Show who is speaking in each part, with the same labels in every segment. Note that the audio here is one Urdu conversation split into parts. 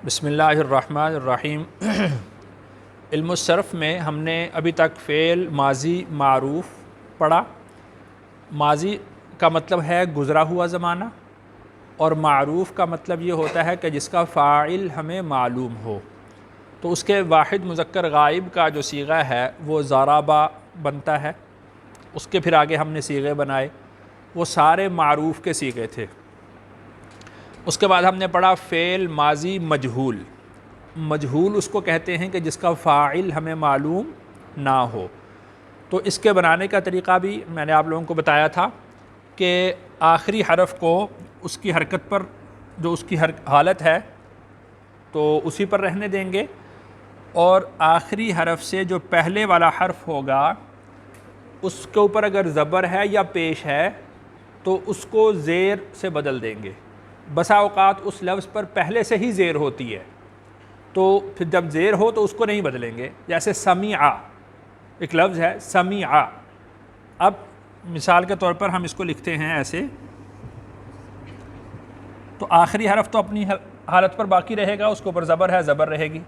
Speaker 1: بسم اللہ الرحمن الرحیم۔ علم الصرف میں ہم نے ابھی تک فعل ماضی معروف پڑھا۔ ماضی کا مطلب ہے گزرا ہوا زمانہ، اور معروف کا مطلب یہ ہوتا ہے کہ جس کا فاعل ہمیں معلوم ہو۔ تو اس کے واحد مذکر غائب کا جو صیغہ ہے وہ ضربہ بنتا ہے۔ اس کے پھر آگے ہم نے صیغے بنائے، وہ سارے معروف کے صیغے تھے۔ اس کے بعد ہم نے پڑھا فعل ماضی مجہول۔ مجہول اس کو کہتے ہیں کہ جس کا فاعل ہمیں معلوم نہ ہو۔ تو اس کے بنانے کا طریقہ بھی میں نے آپ لوگوں کو بتایا تھا کہ آخری حرف کو اس کی حرکت پر جو اس کی حالت ہے تو اسی پر رہنے دیں گے، اور آخری حرف سے جو پہلے والا حرف ہوگا اس کے اوپر اگر زبر ہے یا پیش ہے تو اس کو زیر سے بدل دیں گے۔ بسا اوقات اس لفظ پر پہلے سے ہی زیر ہوتی ہے، تو پھر جب زیر ہو تو اس کو نہیں بدلیں گے۔ جیسے سمیع ایک لفظ ہے، سمیع۔ اب مثال کے طور پر ہم اس کو لکھتے ہیں ایسے، تو آخری حرف تو اپنی حالت پر باقی رہے گا، اس کے اوپر زبر ہے، زبر رہے گی،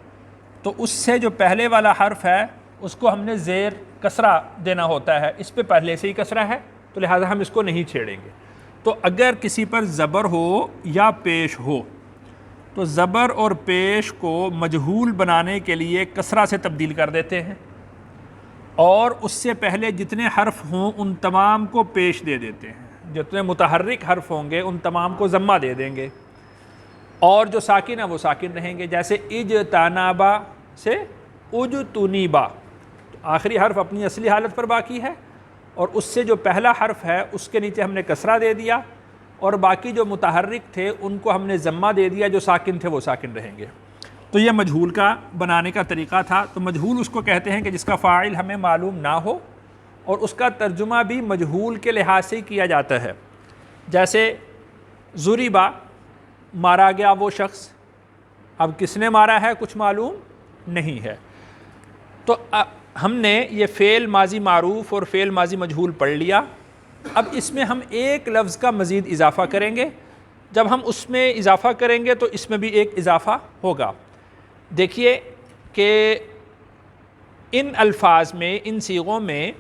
Speaker 1: تو اس سے جو پہلے والا حرف ہے اس کو ہم نے زیر کسرہ دینا ہوتا ہے۔ اس پہ پہلے سے ہی کسرہ ہے تو لہٰذا ہم اس کو نہیں چھیڑیں گے۔ تو اگر کسی پر زبر ہو یا پیش ہو تو زبر اور پیش کو مجہول بنانے کے لیے کسرہ سے تبدیل کر دیتے ہیں، اور اس سے پہلے جتنے حرف ہوں ان تمام کو پیش دے دیتے ہیں۔ جتنے متحرک حرف ہوں گے ان تمام کو ضمہ دے دیں گے، اور جو ساکن ہے وہ ساکن رہیں گے۔ جیسے اجتنابا سے اجتنیبا، تو آخری حرف اپنی اصلی حالت پر باقی ہے، اور اس سے جو پہلا حرف ہے اس کے نیچے ہم نے کسرہ دے دیا، اور باقی جو متحرک تھے ان کو ہم نے ضمہ دے دیا، جو ساکن تھے وہ ساکن رہیں گے۔ تو یہ مجہول کا بنانے کا طریقہ تھا۔ تو مجہول اس کو کہتے ہیں کہ جس کا فاعل ہمیں معلوم نہ ہو، اور اس کا ترجمہ بھی مجہول کے لحاظ سے کیا جاتا ہے۔ جیسے ضربا، مارا گیا وہ شخص، اب کس نے مارا ہے کچھ معلوم نہیں ہے۔ تو ہم نے یہ فعل ماضی معروف اور فعل ماضی مجہول پڑھ لیا۔ اب اس میں ہم ایک لفظ کا مزید اضافہ کریں گے۔ جب ہم اس میں اضافہ کریں گے تو اس میں بھی ایک اضافہ ہوگا۔ دیکھیے کہ ان الفاظ میں، ان صیغوں میں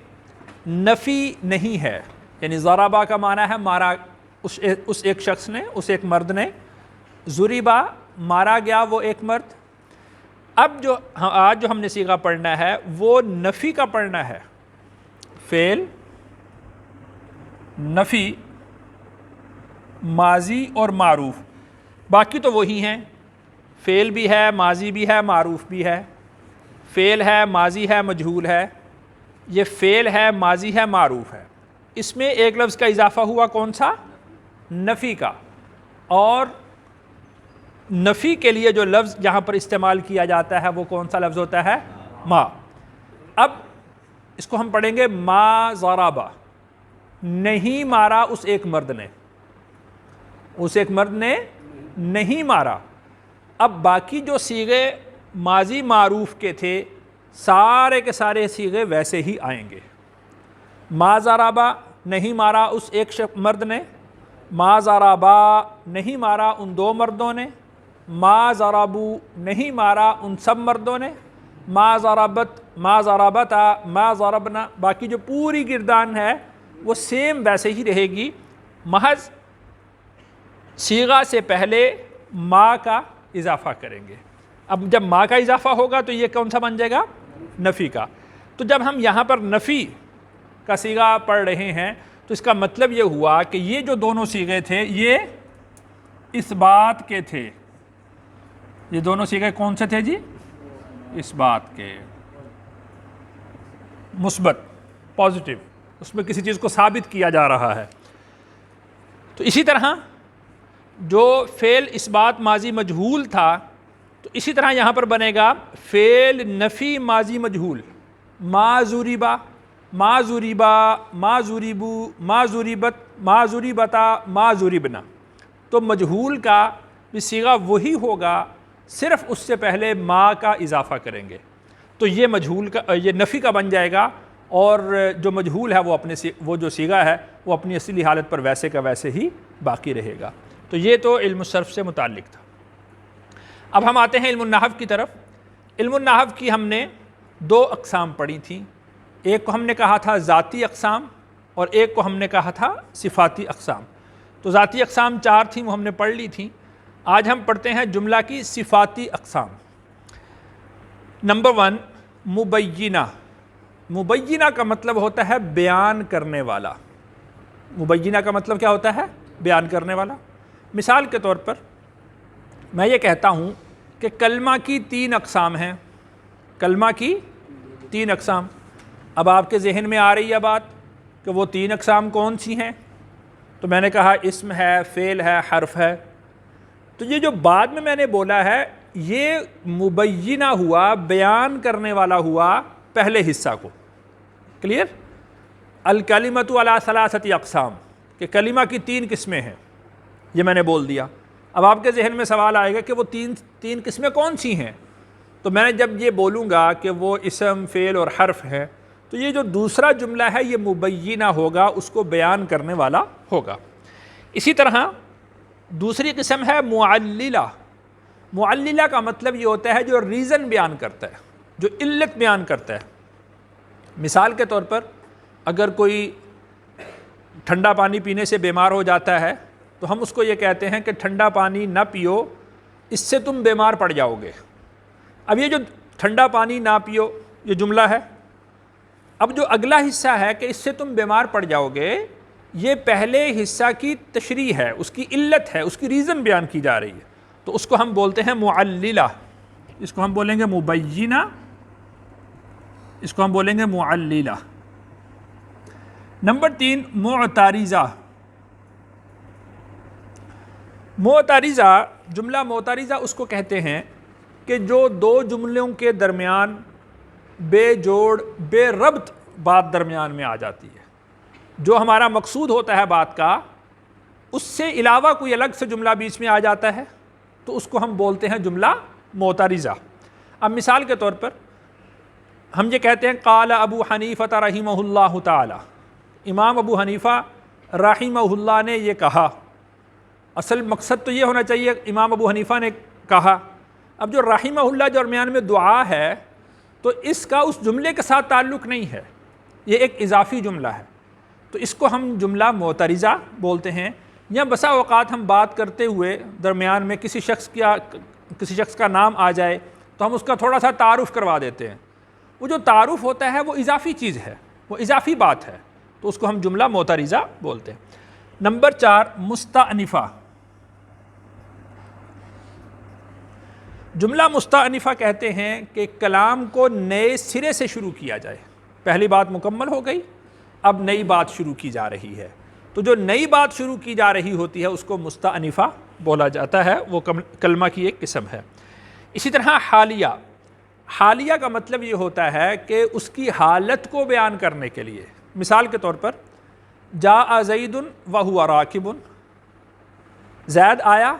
Speaker 1: نفی نہیں ہے، یعنی ضربہ کا معنی ہے مارا اس ایک شخص نے، اس ایک مرد نے، ضربا مارا گیا وہ ایک مرد۔ اب جو آج جو ہم نے صیغہ پڑھنا ہے وہ نفی کا پڑھنا ہے، فعل نفی ماضی اور معروف، باقی تو وہی ہیں، فعل بھی ہے، ماضی بھی ہے، معروف بھی ہے۔ فعل ہے، ماضی ہے، مجہول ہے۔ یہ فعل ہے، ماضی ہے، معروف ہے۔ اس میں ایک لفظ کا اضافہ ہوا، کون سا؟ نفی کا۔ اور نفی کے لیے جو لفظ یہاں پر استعمال کیا جاتا ہے وہ کون سا لفظ ہوتا ہے؟ ما۔ اب اس کو ہم پڑھیں گے، ما ضربا، نہیں مارا اس ایک مرد نے، اس ایک مرد نے نہیں مارا۔ اب باقی جو صیغے ماضی معروف کے تھے سارے کے سارے صیغے ویسے ہی آئیں گے۔ ما ضربا، نہیں مارا اس ایک مرد نے، ما ضربا، نہیں مارا ان دو مردوں نے، ما ضربو، نہیں مارا ان سب مردوں نے، ما ضربت، ما ضربتا، ما ضربنا، باقی جو پوری گردان ہے وہ سیم ویسے ہی رہے گی، محض صیغہ سے پہلے ما کا اضافہ کریں گے۔ اب جب ما کا اضافہ ہوگا تو یہ کون سا بن جائے گا؟ نفی کا۔ تو جب ہم یہاں پر نفی کا صیغہ پڑھ رہے ہیں تو اس کا مطلب یہ ہوا کہ یہ جو دونوں صیغے تھے یہ اس بات کے تھے۔ یہ دونوں صیغے کون سے تھے جی؟ اس بات کے، مثبت، پازیٹیو، اس میں کسی چیز کو ثابت کیا جا رہا ہے۔ تو اسی طرح جو فعل اس بات ماضی مجہول تھا تو اسی طرح یہاں پر بنے گا فعل نفی ماضی مجہول، ما ضربا، ما ضربا، ما ضربو، ما ضربت، ما ضربتا، ما ضربنا۔ تو مجہول کا بھی صیغہ وہی ہوگا، صرف اس سے پہلے ما کا اضافہ کریں گے، تو یہ مجہول کا، یہ نفی کا بن جائے گا، اور جو مجہول ہے وہ جو صیغہ ہے وہ اپنی اصلی حالت پر ویسے کا ویسے ہی باقی رہے گا۔ تو یہ تو علم الصرف سے متعلق تھا۔ اب ہم آتے ہیں علم النحو کی طرف۔ علم النحو کی ہم نے دو اقسام پڑھی تھیں، ایک کو ہم نے کہا تھا ذاتی اقسام اور ایک کو ہم نے کہا تھا صفاتی اقسام۔ تو ذاتی اقسام 4 تھیں، وہ ہم نے پڑھ لی تھیں۔ آج ہم پڑھتے ہیں جملہ کی صفاتی اقسام۔ نمبر 1 مبینہ۔ مبینہ کا مطلب ہوتا ہے بیان کرنے والا۔ مبینہ کا مطلب کیا ہوتا ہے؟ بیان کرنے والا۔ مثال کے طور پر میں یہ کہتا ہوں کہ کلمہ کی 3 اقسام ہیں، کلمہ کی 3 اقسام۔ اب آپ کے ذہن میں آ رہی ہے بات کہ وہ 3 اقسام کون سی ہیں؟ تو میں نے کہا اسم ہے، فعل ہے، حرف ہے۔ تو یہ جو بعد میں نے بولا ہے یہ مبینہ ہوا، بیان کرنے والا ہوا پہلے حصہ کو۔ کلیئر؟ الکلمۃ علی ثلاثۃ اقسام، کہ کلمہ کی 3 قسمیں ہیں، یہ میں نے بول دیا۔ اب آپ کے ذہن میں سوال آئے گا کہ وہ تین قسمیں کون سی ہیں؟ تو میں نے جب یہ بولوں گا کہ وہ اسم، فعل اور حرف ہے، تو یہ جو دوسرا جملہ ہے یہ مبینہ ہوگا، اس کو بیان کرنے والا ہوگا۔ اسی طرح دوسری قسم ہے معللہ۔ معللہ کا مطلب یہ ہوتا ہے جو ریزن بیان کرتا ہے، جو علت بیان کرتا ہے۔ مثال کے طور پر اگر کوئی ٹھنڈا پانی پینے سے بیمار ہو جاتا ہے تو ہم اس کو یہ کہتے ہیں کہ ٹھنڈا پانی نہ پیو، اس سے تم بیمار پڑ جاؤ گے۔ اب یہ جو ٹھنڈا پانی نہ پیو یہ جملہ ہے، اب جو اگلا حصہ ہے کہ اس سے تم بیمار پڑ جاؤ گے، یہ پہلے حصہ کی تشریح ہے، اس کی علت ہے، اس کی ریزن بیان کی جا رہی ہے، تو اس کو ہم بولتے ہیں معللہ۔ اس کو ہم بولیں گے مبینہ، اس کو ہم بولیں گے معللہ۔ نمبر 3 معترضہ۔ معترضہ، جملہ معترضہ اس کو کہتے ہیں کہ جو 2 جملوں کے درمیان بے جوڑ، بے ربط بات درمیان میں آ جاتی ہے۔ جو ہمارا مقصود ہوتا ہے بات کا، اس سے علاوہ کوئی الگ سے جملہ بیچ میں آ جاتا ہے تو اس کو ہم بولتے ہیں جملہ معترضہ۔ اب مثال کے طور پر ہم یہ کہتے ہیں قال ابو حنیفہ رحمہ اللہ تعالی، امام ابو حنیفہ رحمہ اللہ نے یہ کہا۔ اصل مقصد تو یہ ہونا چاہیے امام ابو حنیفہ نے کہا۔ اب جو رحمہ اللہ درمیان میں دعا ہے تو اس کا اس جملے کے ساتھ تعلق نہیں ہے، یہ ایک اضافی جملہ ہے، تو اس کو ہم جملہ معترضہ بولتے ہیں۔ یا بسا اوقات ہم بات کرتے ہوئے درمیان میں کسی شخص کا نام آ جائے تو ہم اس کا تھوڑا سا تعارف کروا دیتے ہیں۔ وہ جو تعارف ہوتا ہے وہ اضافی چیز ہے، وہ اضافی بات ہے، تو اس کو ہم جملہ معترضہ بولتے ہیں۔ نمبر 4 مستأنفہ۔ جملہ مستأنفہ کہتے ہیں کہ کلام کو نئے سرے سے شروع کیا جائے، پہلی بات مکمل ہو گئی، اب نئی بات شروع کی جا رہی ہے، تو جو نئی بات شروع کی جا رہی ہوتی ہے اس کو مستأنفہ بولا جاتا ہے، وہ کلمہ کی ایک قسم ہے۔ اسی طرح حالیہ۔ حالیہ کا مطلب یہ ہوتا ہے کہ اس کی حالت کو بیان کرنے کے لیے۔ مثال کے طور پر جاء زید وہو راکب، زید آیا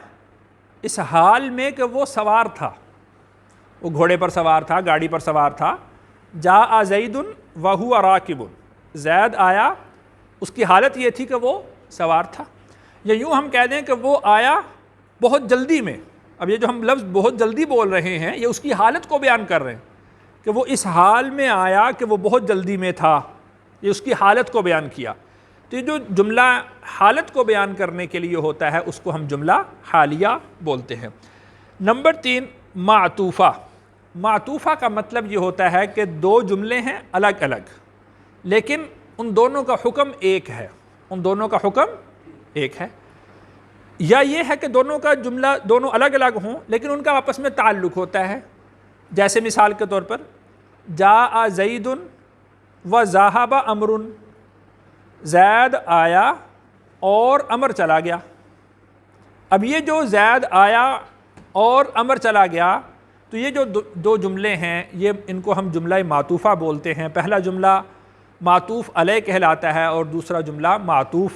Speaker 1: اس حال میں کہ وہ سوار تھا، وہ گھوڑے پر سوار تھا، گاڑی پر سوار تھا۔ جاء زید وہو راکب، زید آیا اس کی حالت یہ تھی کہ وہ سوار تھا۔ یا یوں ہم کہہ دیں کہ وہ آیا بہت جلدی میں۔ اب یہ جو ہم لفظ بہت جلدی بول رہے ہیں یہ اس کی حالت کو بیان کر رہے ہیں کہ وہ اس حال میں آیا کہ وہ بہت جلدی میں تھا، یہ اس کی حالت کو بیان کیا۔ تو یہ جو جملہ حالت کو بیان کرنے کے لیے ہوتا ہے اس کو ہم جملہ حالیہ بولتے ہیں۔ نمبر 3 معطوفہ۔ معطوفہ کا مطلب یہ ہوتا ہے کہ 2 جملے ہیں الگ الگ، لیکن ان دونوں کا حکم ایک ہے، ان دونوں کا حکم ایک ہے۔ یا یہ ہے کہ دونوں کا جملہ دونوں الگ الگ ہوں لیکن ان کا آپس میں تعلق ہوتا ہے۔ جیسے مثال کے طور پر جاء زید و ذهب امر، زید آیا اور امر چلا گیا۔ اب یہ جو زید آیا اور امر چلا گیا، تو یہ جو 2 جملے ہیں یہ ان کو ہم جملہ معطوفہ بولتے ہیں۔ پہلا جملہ معطوف علیہ کہلاتا ہے اور دوسرا جملہ معطوف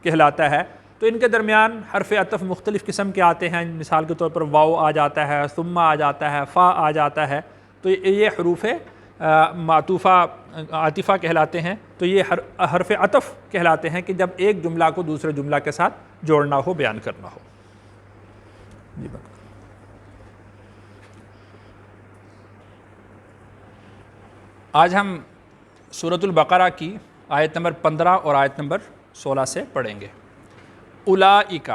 Speaker 1: کہلاتا ہے۔ تو ان کے درمیان حرف عطف مختلف قسم کے آتے ہیں، مثال کے طور پر واو آ جاتا ہے، ثم آ جاتا ہے، فا آ جاتا ہے، تو یہ حروف معطوفہ عاطفہ کہلاتے ہیں۔ تو یہ حرف عطف کہلاتے ہیں کہ جب ایک جملہ کو دوسرے جملہ کے ساتھ جوڑنا ہو، بیان کرنا ہو۔ جی آج ہم سورۃ البقرہ کی آیت نمبر 15 اور آیت نمبر 16 سے پڑھیں گے۔ اولئک،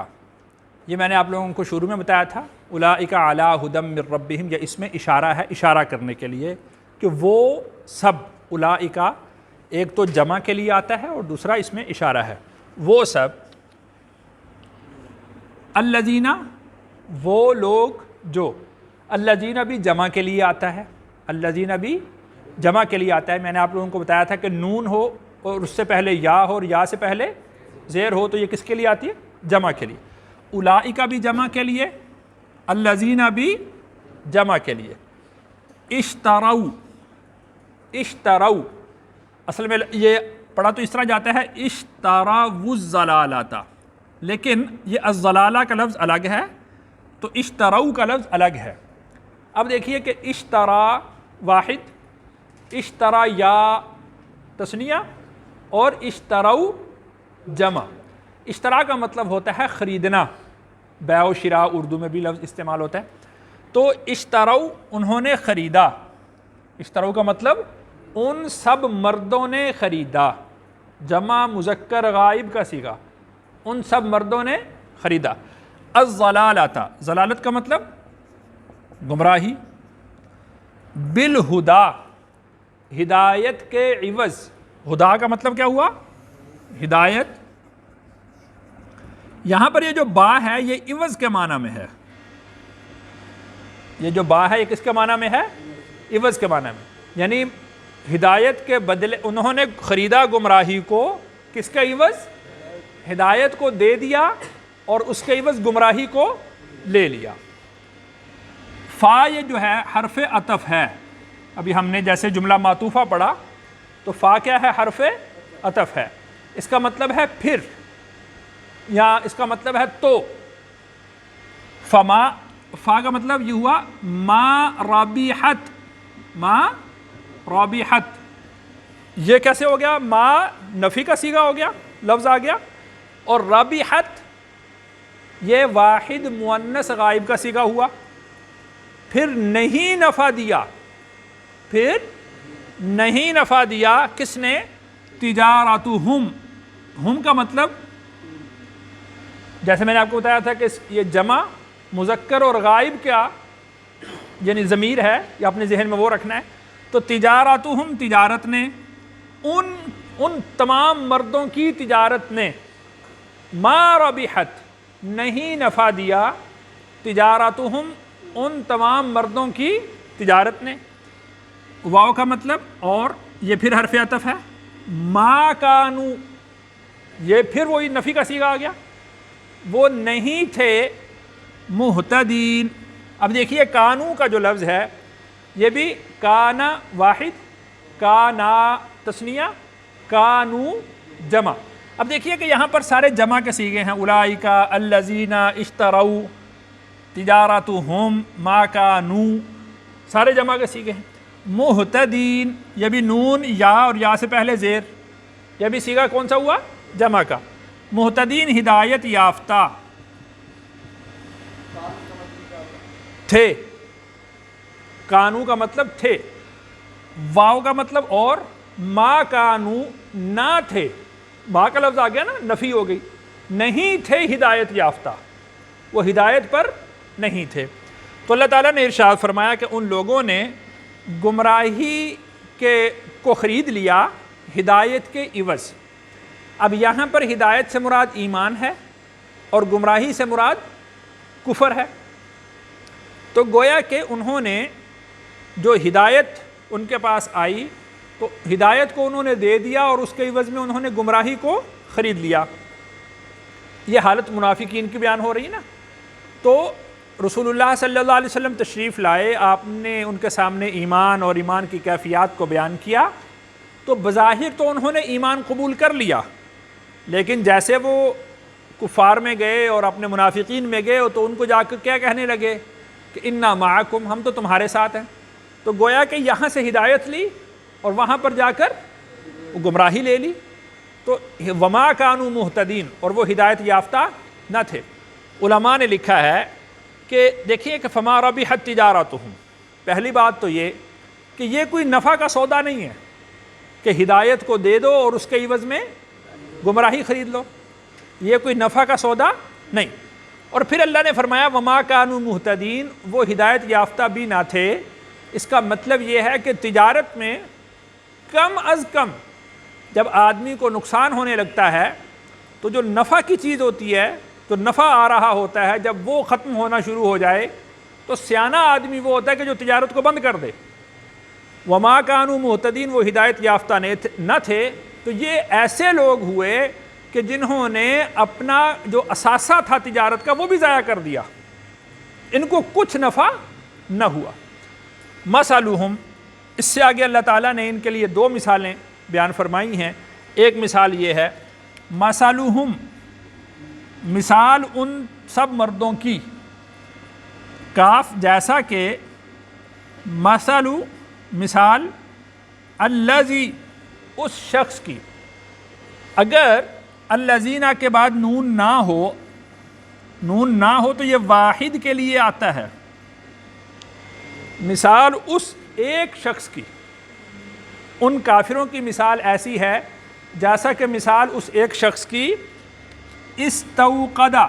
Speaker 1: یہ میں نے آپ لوگوں کو شروع میں بتایا تھا، اولئک علی ھدی من ربہم، یہ اس میں اشارہ ہے، اشارہ کرنے کے لیے کہ وہ سب، اولئک ایک تو جمع کے لیے آتا ہے اور دوسرا اس میں اشارہ ہے، وہ سب، الذین، وہ لوگ جو، الذین بھی جمع کے لیے آتا ہے، الذین بھی جمع کے لیے آتا ہے۔ میں نے آپ لوگوں کو بتایا تھا کہ نون ہو اور اس سے پہلے یا ہو اور یا سے پہلے زیر ہو تو یہ کس کے لیے آتی ہے؟ جمع کے لیے۔ اولئک بھی جمع کے لیے، الذین بھی جمع کے لیے۔ اشتروا، اشتروا، اصل میں یہ پڑھا تو اس طرح جاتا ہے اشتروا الضلالۃ، لیکن یہ الضلالہ کا لفظ الگ ہے تو اشتروا کا لفظ الگ ہے۔ اب دیکھیے کہ اشترا واحد، اشترا یا تثنیہ اور اشتروا جمع۔ اشترا کا مطلب ہوتا ہے خریدنا، بیع و شراء اردو میں بھی لفظ استعمال ہوتا ہے۔ تو اشتروا، انہوں نے خریدا، اشتروا کا مطلب ان سب مردوں نے خریدا، جمع مذکر غائب کا صیغہ، ان سب مردوں نے خریدا۔ الضلالۃ، ضلالت کا مطلب گمراہی، بالہدا، ہدایت کے عوض، ہدا کا مطلب کیا ہوا؟ ہدایت۔ یہاں پر یہ جو با ہے یہ عوض کے معنی میں ہے، یہ جو با ہے یہ کس کے معنی میں ہے؟ عوض کے معنی میں، یعنی ہدایت کے بدلے انہوں نے خریدا گمراہی کو، کس کا عوض؟ ہدایت کو دے دیا اور اس کے عوض گمراہی کو لے لیا۔ فا یہ جو ہے حرف عطف ہے، ابھی ہم نے جیسے جملہ معطوفہ پڑھا تو فا کیا ہے؟ حرف عطف ہے، اس کا مطلب ہے پھر، یا اس کا مطلب ہے تو۔ فما، فا کا مطلب یہ ہوا ما ربحت، ما ربحت، یہ کیسے ہو گیا؟ ما نفی کا صیغہ ہو گیا، لفظ آ گیا، اور ربحت یہ واحد مؤنث غائب کا صیغہ ہوا۔ پھر نہیں نفع دیا، پھر نہیں نفع دیا کس نے؟ تجارتہم، ہم کا مطلب جیسے میں نے آپ کو بتایا تھا کہ یہ جمع مذکر اور غائب کیا یعنی ضمیر ہے، یا اپنے ذہن میں وہ رکھنا ہے۔ تو تجارتہم، تجارت نے، ان تمام مردوں کی تجارت نے، ما ربحت نہیں نفع دیا، تجارتہم ان تمام مردوں کی تجارت نے۔ واو کا مطلب اور، یہ پھر حرف عطف ہے، ما کانو، یہ پھر وہی نفی کا صیغہ آ گیا، وہ نہیں تھے مہتدین۔ اب دیکھیے کانو کا جو لفظ ہے یہ بھی کانا واحد، کانا تثنیہ، کانو جمع۔ اب دیکھیے کہ یہاں پر سارے جمع کے صیغے ہیں، اولئک، الذین، اشتروا، تجارتہم، ما کانو، سارے جمع کے صیغے ہیں۔ مہتدین، یہ بھی نون یا اور یا سے پہلے زیر، یہ بھی صیغہ کون سا ہوا؟ جمع کا۔ مہتدین ہدایت یافتہ تھے، کانو کا مطلب تھے، واو کا مطلب اور، ما کانو نہ تھے، ما کا لفظ آ گیا نا، نفی ہو گئی، نہیں تھے ہدایت یافتہ، وہ ہدایت پر نہیں تھے۔ تو اللہ تعالیٰ نے ارشاد فرمایا کہ ان لوگوں نے گمراہی کو خرید لیا ہدایت کے عوض۔ اب یہاں پر ہدایت سے مراد ایمان ہے اور گمراہی سے مراد کفر ہے۔ تو گویا کہ انہوں نے جو ہدایت ان کے پاس آئی تو ہدایت کو انہوں نے دے دیا اور اس کے عوض میں انہوں نے گمراہی کو خرید لیا۔ یہ حالت منافقین کی بیان ہو رہی نا۔ تو رسول اللہ صلی اللہ علیہ وسلم تشریف لائے، آپ نے ان کے سامنے ایمان اور ایمان کی کیفیات کو بیان کیا، تو بظاہر تو انہوں نے ایمان قبول کر لیا، لیکن جیسے وہ کفار میں گئے اور اپنے منافقین میں گئے تو ان کو جا کر کیا کہنے لگے کہ انا معکم، ہم تو تمہارے ساتھ ہیں۔ تو گویا کہ یہاں سے ہدایت لی اور وہاں پر جا کر گمراہی لے لی، تو وما کانوا مہتدین، اور وہ ہدایت یافتہ نہ تھے۔ علماء نے لکھا ہے کہ دیکھیے کہ فما ربحت تجارتہم، پہلی بات تو یہ کہ یہ کوئی نفع کا سودا نہیں ہے کہ ہدایت کو دے دو اور اس کے عوض میں گمراہی خرید لو، یہ کوئی نفع کا سودا نہیں۔ اور پھر اللہ نے فرمایا وما کانوا مہتدین، وہ ہدایت یافتہ بھی نہ تھے۔ اس کا مطلب یہ ہے کہ تجارت میں کم از کم جب آدمی کو نقصان ہونے لگتا ہے تو جو نفع کی چیز ہوتی ہے، جو نفع آ رہا ہوتا ہے، جب وہ ختم ہونا شروع ہو جائے تو سیانہ آدمی وہ ہوتا ہے کہ جو تجارت کو بند کر دے۔ وما کانوا مہتدین، وہ ہدایت یافتہ نہ تھے، تو یہ ایسے لوگ ہوئے کہ جنہوں نے اپنا جو اثاثہ تھا تجارت کا وہ بھی ضائع کر دیا، ان کو کچھ نفع نہ ہوا۔ مثلہم، اس سے آگے اللہ تعالیٰ نے ان کے لیے دو مثالیں بیان فرمائی ہیں۔ ایک مثال یہ ہے مثلہم، مثال ان سب مردوں کی، کاف جیسا کہ، مثل مثال، الذی اس شخص کی، اگر الذین کے بعد نون نہ ہو تو یہ واحد کے لیے آتا ہے، مثال اس ایک شخص کی، ان کافروں کی مثال ایسی ہے جیسا کہ مثال اس ایک شخص کی، استوقدہ،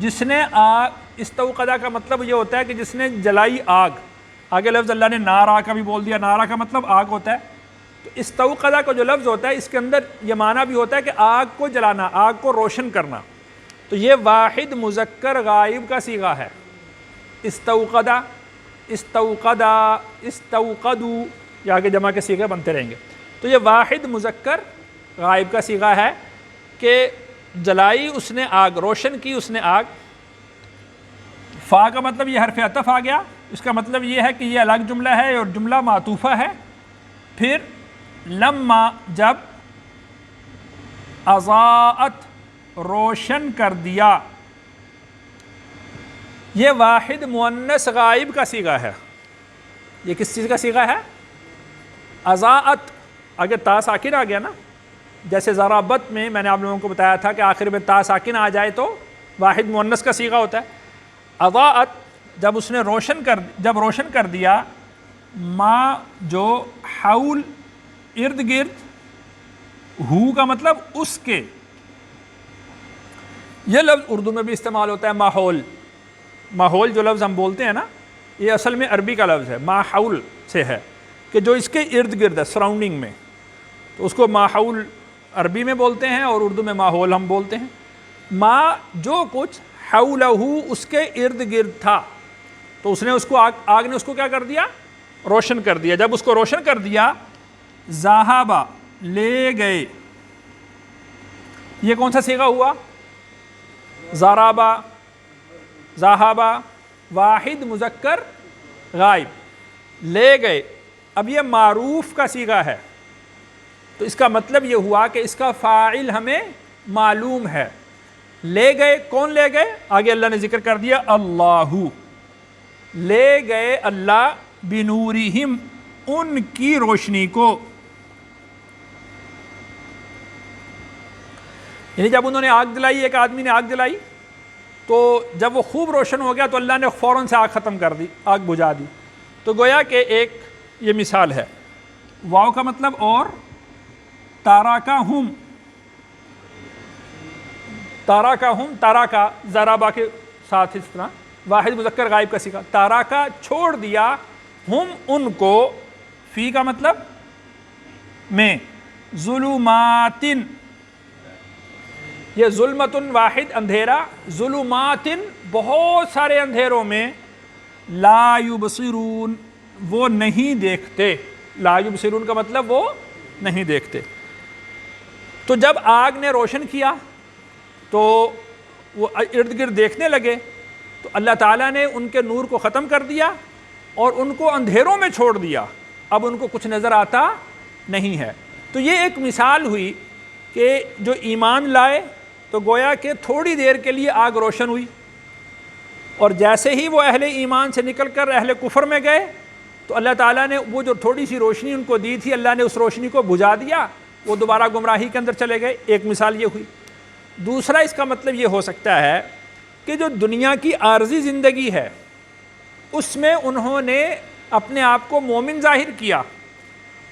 Speaker 1: جس نے آگ، استوقدہ کا مطلب یہ ہوتا ہے کہ جس نے جلائی آگ، آگے لفظ اللہ نے نارا کا بھی بول دیا، نارا کا مطلب آگ ہوتا ہے، تو استوقدہ کا جو لفظ ہوتا ہے اس کے اندر یہ معنی بھی ہوتا ہے کہ آگ کو جلانا، آگ کو روشن کرنا، تو یہ واحد مذکر غائب کا صیغہ ہے۔ استوقدہ، استوقدہ، استوقدو، یہ آگے جمع کے صیغے بنتے رہیں گے، تو یہ واحد مذکر غائب کا صیغہ ہے کہ جلائی اس نے آگ، روشن کی اس نے آگ۔ فا کا مطلب یہ حرف عطف آ گیا، اس کا مطلب یہ ہے کہ یہ الگ جملہ ہے اور جملہ معطوفہ ہے۔ پھر لما، جب، اضاءت، روشن کر دیا، یہ واحد مؤنث غائب کا صیغہ ہے۔ یہ کس چیز کا صیغہ ہے؟ اضاءت، آگے تا ساکن آ گیا نا، جیسے ضربت میں میں نے آپ لوگوں کو بتایا تھا کہ آخر میں تا ساکن آ جائے تو واحد مؤنث کا صیغہ ہوتا ہے۔ اضاءت، جب اس نے جب روشن کر دیا، ما، جو، حول، ارد گرد، ہو کا مطلب اس کے، یہ لفظ اردو میں بھی استعمال ہوتا ہے، ماحول۔ ماحول جو لفظ ہم بولتے ہیں نا، یہ اصل میں عربی کا لفظ ہے، ماحول سے ہے کہ جو اس کے ارد گرد ہے، سراؤنڈنگ میں، تو اس کو ماحول عربی میں بولتے ہیں اور اردو میں ماحول ہم بولتے ہیں۔ ما، جو کچھ، حولہ، اس کے ارد گرد تھا، تو اس نے اس کو آگ نے اس کو کیا کر دیا؟ روشن کر دیا۔ جب اس کو روشن کر دیا، ذہبا، لے گئے، یہ کون سا صیغہ ہوا؟ ضربا، ذہبا، واحد مذکر غائب، لے گئے۔ اب یہ معروف کا صیغہ ہے، تو اس کا مطلب یہ ہوا کہ اس کا فاعل ہمیں معلوم ہے۔ لے گئے، کون لے گئے؟ آگے اللہ نے ذکر کر دیا، اللہ، لے گئے اللہ، بنورہم، ان کی روشنی کو، یعنی جب انہوں نے آگ جلائی، ایک آدمی نے آگ جلائی، تو جب وہ خوب روشن ہو گیا تو اللہ نے فوراً سے آگ ختم کر دی، آگ بجھا دی۔ تو گویا کہ ایک یہ مثال ہے۔ واو کا مطلب اور، تاراکہم، تاراکہم، تاراکا، ضربا کے ساتھ اس طرح واحد مذکر غائب کا صیغہ، تاراکا، چھوڑ دیا، ہم، ان کو، فی کا مطلب میں، ظلماتن، یہ ظلمتن واحد اندھیرا، ظلماتن بہت سارے اندھیروں میں، لا یبصرون، وہ نہیں دیکھتے، لا یبصرون کا مطلب وہ نہیں دیکھتے۔ تو جب آگ نے روشن کیا تو وہ ارد گرد دیکھنے لگے، تو اللہ تعالیٰ نے ان کے نور کو ختم کر دیا اور ان کو اندھیروں میں چھوڑ دیا، اب ان کو کچھ نظر آتا نہیں ہے۔ تو یہ ایک مثال ہوئی کہ جو ایمان لائے تو گویا کہ تھوڑی دیر کے لیے آگ روشن ہوئی، اور جیسے ہی وہ اہل ایمان سے نکل کر اہل کفر میں گئے تو اللہ تعالیٰ نے وہ جو تھوڑی سی روشنی ان کو دی تھی، اللہ نے اس روشنی کو بجھا دیا، وہ دوبارہ گمراہی کے اندر چلے گئے۔ ایک مثال یہ ہوئی۔ دوسرا اس کا مطلب یہ ہو سکتا ہے کہ جو دنیا کی عارضی زندگی ہے اس میں انہوں نے اپنے آپ کو مومن ظاہر کیا،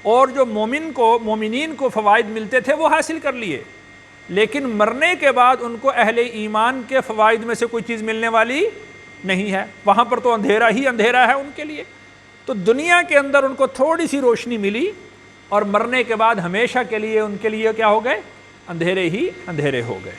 Speaker 1: اور جو مومنین کو فوائد ملتے تھے وہ حاصل کر لیے، لیکن مرنے کے بعد ان کو اہل ایمان کے فوائد میں سے کوئی چیز ملنے والی نہیں ہے، وہاں پر تو اندھیرا ہی اندھیرا ہے ان کے لیے۔ تو دنیا کے اندر ان کو تھوڑی سی روشنی ملی، اور مرنے کے بعد ہمیشہ کے لیے ان کے لیے کیا ہو گئے؟ اندھیرے ہی اندھیرے ہو گئے۔